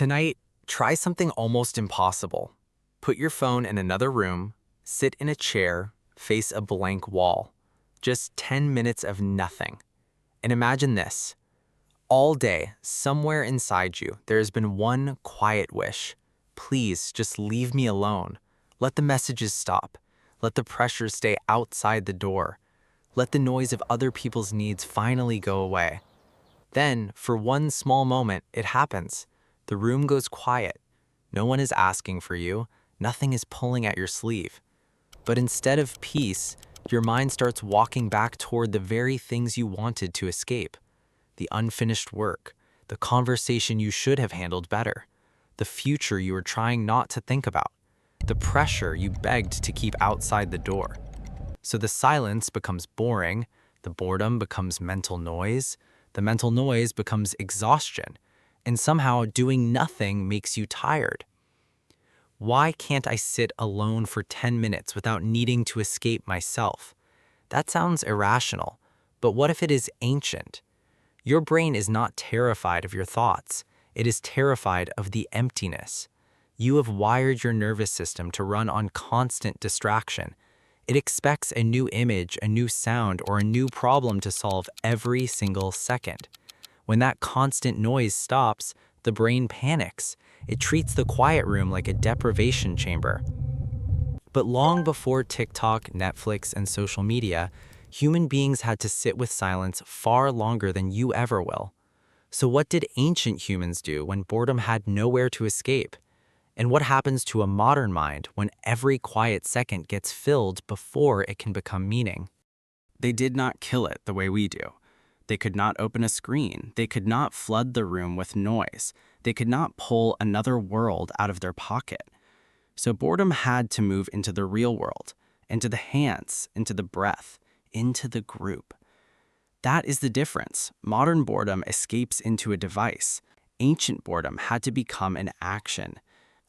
Tonight, try something almost impossible. Put your phone in another room, sit in a chair, face a blank wall. Just 10 minutes of nothing. And imagine this. All day, somewhere inside you, there has been one quiet wish. Please, just leave me alone. Let the messages stop. Let the pressure stay outside the door. Let the noise of other people's needs finally go away. Then, for one small moment, it happens. The room goes quiet. No one is asking for you. Nothing is pulling at your sleeve. But instead of peace, your mind starts walking back toward the very things you wanted to escape. The unfinished work, the conversation you should have handled better, the future you were trying not to think about, the pressure you begged to keep outside the door. So the silence becomes boring, the boredom becomes mental noise, the mental noise becomes exhaustion, and somehow doing nothing makes you tired. Why can't I sit alone for 10 minutes without needing to escape myself? That sounds irrational, but what if it is ancient? Your brain is not terrified of your thoughts. It is terrified of the emptiness. You have wired your nervous system to run on constant distraction. It expects a new image, a new sound, or a new problem to solve every single second. When that constant noise stops, the brain panics. It treats the quiet room like a deprivation chamber. But long before TikTok, Netflix, and social media, human beings had to sit with silence far longer than you ever will. So what did ancient humans do when boredom had nowhere to escape? And what happens to a modern mind when every quiet second gets filled before it can become meaning? They did not kill it the way we do. They could not open a screen. They could not flood the room with noise. They could not pull another world out of their pocket. So boredom had to move into the real world, into the hands, into the breath, into the group. That is the difference. Modern boredom escapes into a device. Ancient boredom had to become an action.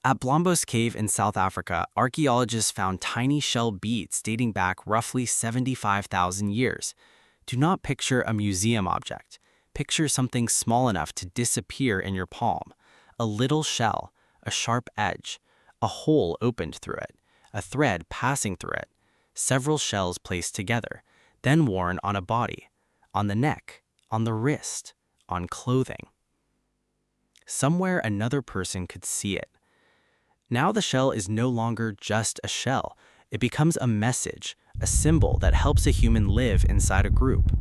At Blombos Cave in South Africa, archaeologists found tiny shell beads dating back roughly 75,000 years. Do not picture a museum object. Picture something small enough to disappear in your palm. A little shell, a sharp edge, a hole opened through it, a thread passing through it, several shells placed together, then worn on a body, on the neck, on the wrist, on clothing. Somewhere another person could see it. Now the shell is no longer just a shell. It becomes a message, a symbol that helps a human live inside a group.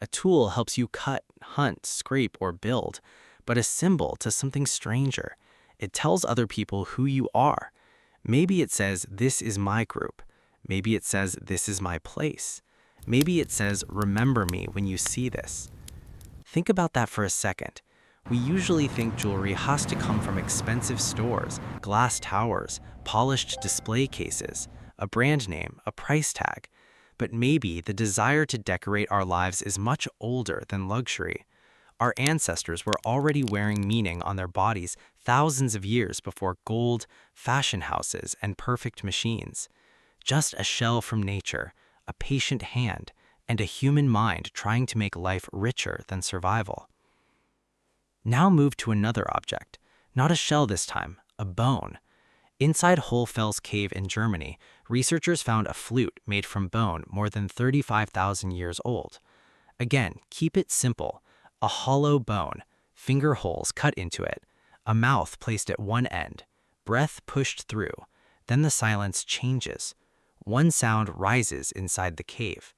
A tool helps you cut, hunt, scrape, or build, but a symbol to something stranger. It tells other people who you are. Maybe it says, "This is my group." Maybe it says, "This is my place." Maybe it says, "Remember me when you see this." Think about that for a second. We usually think jewelry has to come from expensive stores, glass towers, polished display cases, a brand name, a price tag. But maybe the desire to decorate our lives is much older than luxury. Our ancestors were already wearing meaning on their bodies thousands of years before gold, fashion houses, and perfect machines. Just a shell from nature, a patient hand, and a human mind trying to make life richer than survival. Now move to another object, not a shell this time, a bone. Inside Hohlfels Cave in Germany, researchers found a flute made from bone more than 35,000 years old. Again, keep it simple. A hollow bone, finger holes cut into it, a mouth placed at one end, breath pushed through. Then the silence changes. One sound rises inside the cave.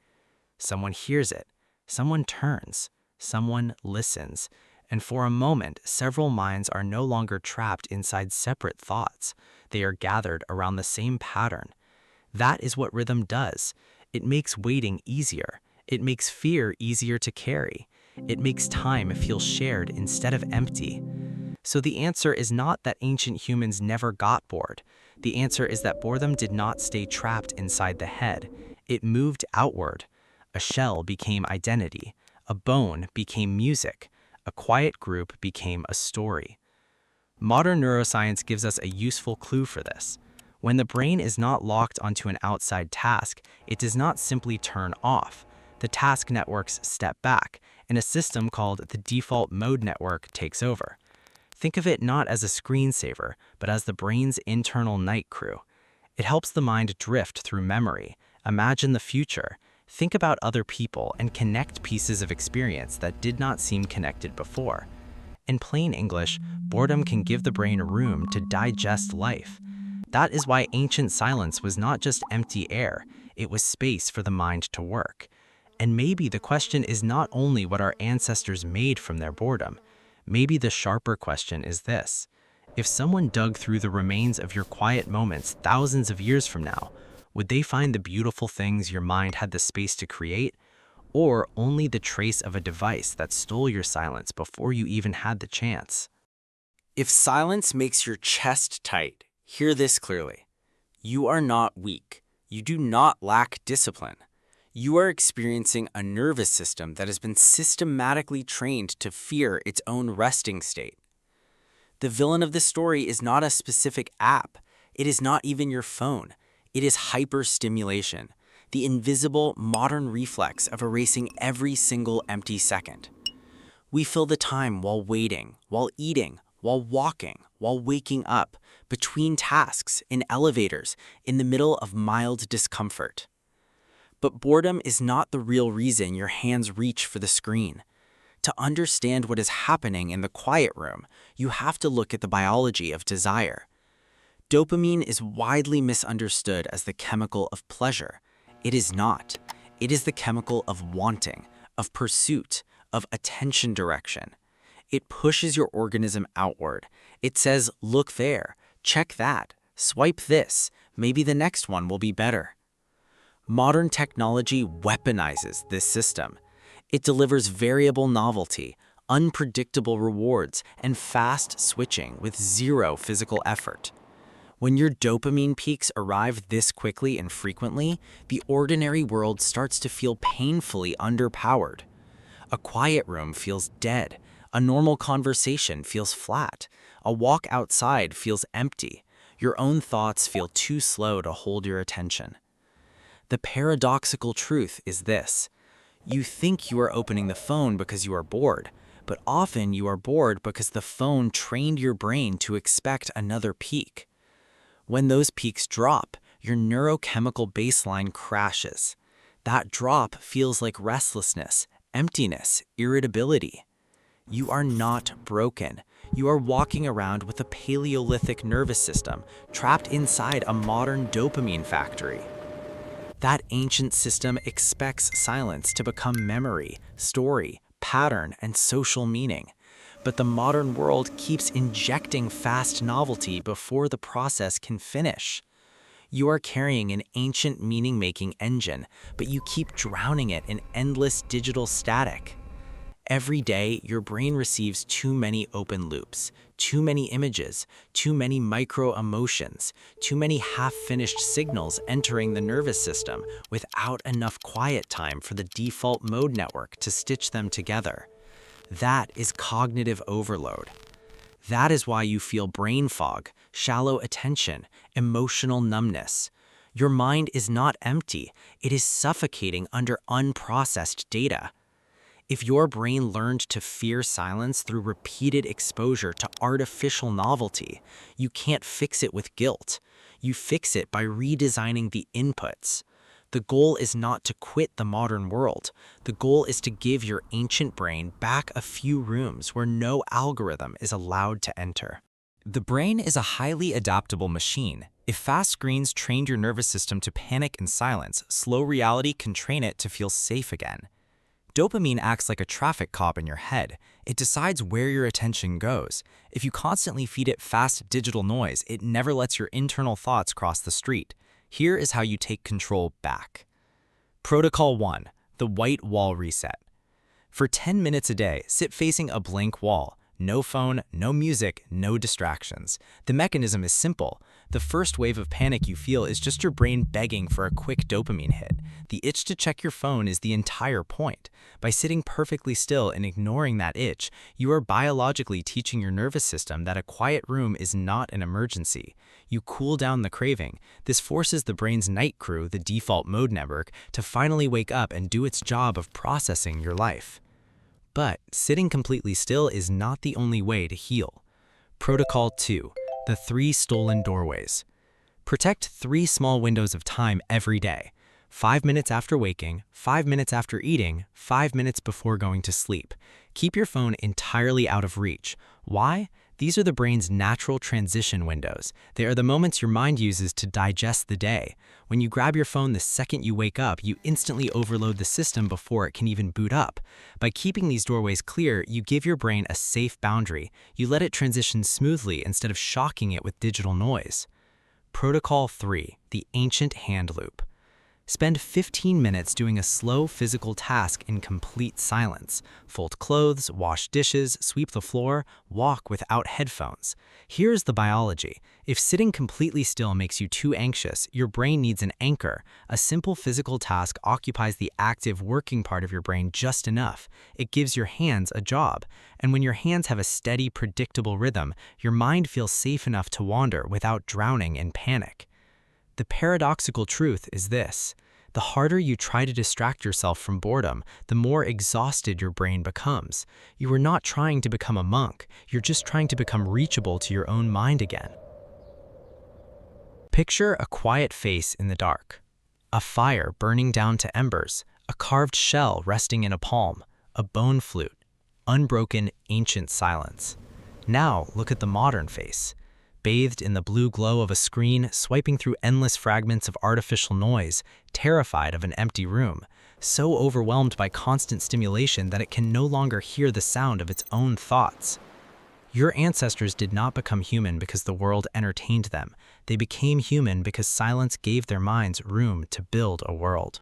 Someone hears it. Someone turns. Someone listens. And for a moment, several minds are no longer trapped inside separate thoughts. They are gathered around the same pattern. That is what rhythm does. It makes waiting easier. It makes fear easier to carry. It makes time feel shared instead of empty. So the answer is not that ancient humans never got bored. The answer is that boredom did not stay trapped inside the head. It moved outward. A shell became identity. A bone became music. A quiet group became a story. Modern neuroscience gives us a useful clue for this. When the brain is not locked onto an outside task, it does not simply turn off. The task networks step back, and a system called the default mode network takes over. Think of it not as a screensaver, but as the brain's internal night crew. It helps the mind drift through memory, imagine the future, think about other people, and connect pieces of experience that did not seem connected before. In plain English, boredom can give the brain room to digest life. That is why ancient silence was not just empty air, it was space for the mind to work. And maybe the question is not only what our ancestors made from their boredom. Maybe the sharper question is this: if someone dug through the remains of your quiet moments thousands of years from now, would they find the beautiful things your mind had the space to create, or only the trace of a device that stole your silence before you even had the chance? If silence makes your chest tight, hear this clearly. You are not weak. You do not lack discipline. You are experiencing a nervous system that has been systematically trained to fear its own resting state. The villain of this story is not a specific app. It is not even your phone. It is hyperstimulation, the invisible modern reflex of erasing every single empty second. We fill the time while waiting, while eating, while walking, while waking up, between tasks, in elevators, in the middle of mild discomfort. But boredom is not the real reason your hands reach for the screen. To understand what is happening in the quiet room, you have to look at the biology of desire. Dopamine is widely misunderstood as the chemical of pleasure. It is not. It is the chemical of wanting, of pursuit, of attention direction. It pushes your organism outward. It says, look there, check that, swipe this, maybe the next one will be better. Modern technology weaponizes this system. It delivers variable novelty, unpredictable rewards, and fast switching with zero physical effort. When your dopamine peaks arrive this quickly and frequently, the ordinary world starts to feel painfully underpowered. A quiet room feels dead. A normal conversation feels flat. A walk outside feels empty. Your own thoughts feel too slow to hold your attention. The paradoxical truth is this: you think you are opening the phone because you are bored, but often you are bored because the phone trained your brain to expect another peak. When those peaks drop, your neurochemical baseline crashes. That drop feels like restlessness, emptiness, irritability. You are not broken. You are walking around with a paleolithic nervous system trapped inside a modern dopamine factory. That ancient system expects silence to become memory, story, pattern, and social meaning. But the modern world keeps injecting fast novelty before the process can finish. You are carrying an ancient meaning-making engine, but you keep drowning it in endless digital static. Every day, your brain receives too many open loops, too many images, too many micro-emotions, too many half-finished signals entering the nervous system without enough quiet time for the default mode network to stitch them together. That is cognitive overload. That is why you feel brain fog, shallow attention, emotional numbness. Your mind is not empty, it is suffocating under unprocessed data. If your brain learned to fear silence through repeated exposure to artificial novelty, you can't fix it with guilt. You fix it by redesigning the inputs. The goal is not to quit the modern world. The goal is to give your ancient brain back a few rooms where no algorithm is allowed to enter. The brain is a highly adaptable machine. If fast screens trained your nervous system to panic in silence, slow reality can train it to feel safe again. Dopamine acts like a traffic cop in your head. It decides where your attention goes. If you constantly feed it fast digital noise, it never lets your internal thoughts cross the street. Here is how you take control back. Protocol 1. The white wall reset. For 10 minutes a day, sit facing a blank wall. No phone, no music, no distractions. The mechanism is simple. The first wave of panic you feel is just your brain begging for a quick dopamine hit. The itch to check your phone is the entire point. By sitting perfectly still and ignoring that itch, you are biologically teaching your nervous system that a quiet room is not an emergency. You cool down the craving. This forces the brain's night crew, the default mode network, to finally wake up and do its job of processing your life. But sitting completely still is not the only way to heal. Protocol 2, the 3 stolen doorways. Protect 3 small windows of time every day. 5 minutes after waking, 5 minutes after eating, 5 minutes before going to sleep. Keep your phone entirely out of reach. Why? These are the brain's natural transition windows. They are the moments your mind uses to digest the day. When you grab your phone the second you wake up, you instantly overload the system before it can even boot up. By keeping these doorways clear, you give your brain a safe boundary. You let it transition smoothly instead of shocking it with digital noise. Protocol 3, the ancient hand loop. Spend 15 minutes doing a slow physical task in complete silence. Fold clothes, wash dishes, sweep the floor, walk without headphones. Here's the biology. If sitting completely still makes you too anxious, your brain needs an anchor. A simple physical task occupies the active working part of your brain just enough. It gives your hands a job. And when your hands have a steady, predictable rhythm, your mind feels safe enough to wander without drowning in panic. The paradoxical truth is this: the harder you try to distract yourself from boredom, the more exhausted your brain becomes. You are not trying to become a monk, you're just trying to become reachable to your own mind again. Picture a quiet face in the dark. A fire burning down to embers, a carved shell resting in a palm, a bone flute, unbroken ancient silence. Now look at the modern face. Bathed in the blue glow of a screen, swiping through endless fragments of artificial noise, terrified of an empty room, so overwhelmed by constant stimulation that it can no longer hear the sound of its own thoughts. Your ancestors did not become human because the world entertained them. They became human because silence gave their minds room to build a world.